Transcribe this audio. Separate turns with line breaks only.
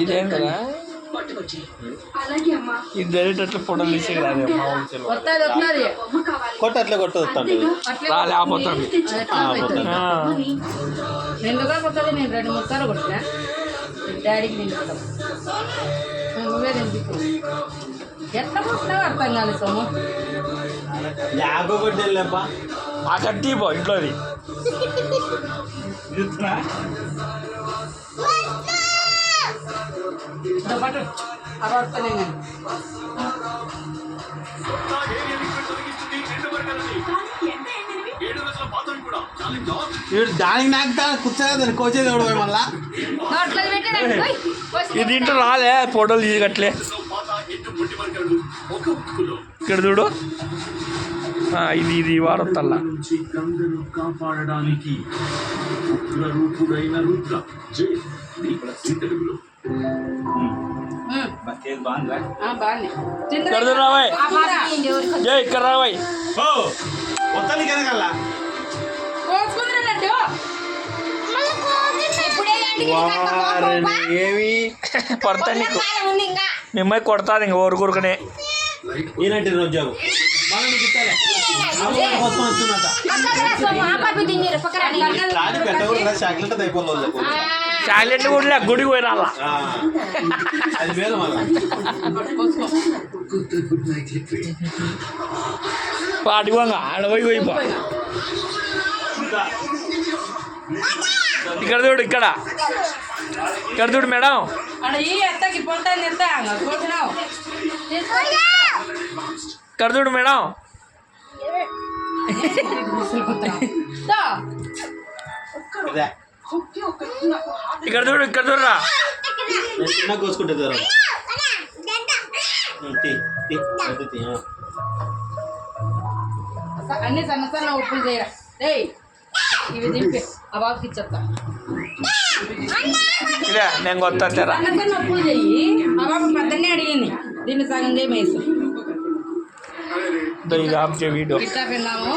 ఇదేం కదా ఇది జరిగేటట్లు ఫోటోలు తీసే రాదు
కొట్ట అట్లా కొట్టదు
రాలేకపోతుంది
నిండుగా కొత్తది నేను 2-3 సార్లు కొట్టినా డాడీకి నిండుతాం నువ్వే నింపుతావు ఎట్లా కొట్టినావు అర్థం కాలేదు సొమ్ము
కొట్టేళ్ళప్ప
ఆ కట్టి పో ఇంట్లోది
పట్టు అవి వస్తానే కానీ
దానికి నాకు కూర్చోలేదు కోచేది ఎవడు మళ్ళా
ఇది ఇంట్లో రాలే ఫోటోలు తీయగట్లే ఇక్కడ చూడు ఇది వాడొత్తల్లా
కాపాడడానికి
ఇక్కడ రావాయ్ జై ఇక్కడ రావాయ్
ఏమి
పడతా నీకు మిమ్మల్ని కొడతాది ఇంక ఊరుకూరుకనే
ఈనంటే ఉద్యోగం చాక్లెట్ అయిపోలేదు
చాక్లెట్లు కూడా గుడికి పోయి రాలా
అది వేరు మళ్ళా
పాటిపోగా ఆడపోయి పోయిపో ఇక్కడ చూడు ఇక్కడ చూడు మేడం ఇక్కడ చూడు మేడం ఇక్కడ చూడరా
చిన్న కోసుకుంటే దూరం
అన్ని సన్న సన్న ఉప్పులు చేయరా ఇవి దింపే ఆ బాబుకి ఇచ్చేస్తా
నేను కొత్త
సన్న సన్న ఉప్పులు చెయ్యి ఆ బాబు పెద్దనే అడిగింది దీన్ని సగం చేయమేసి
వీడియో
ఇట్లా పెన్నాము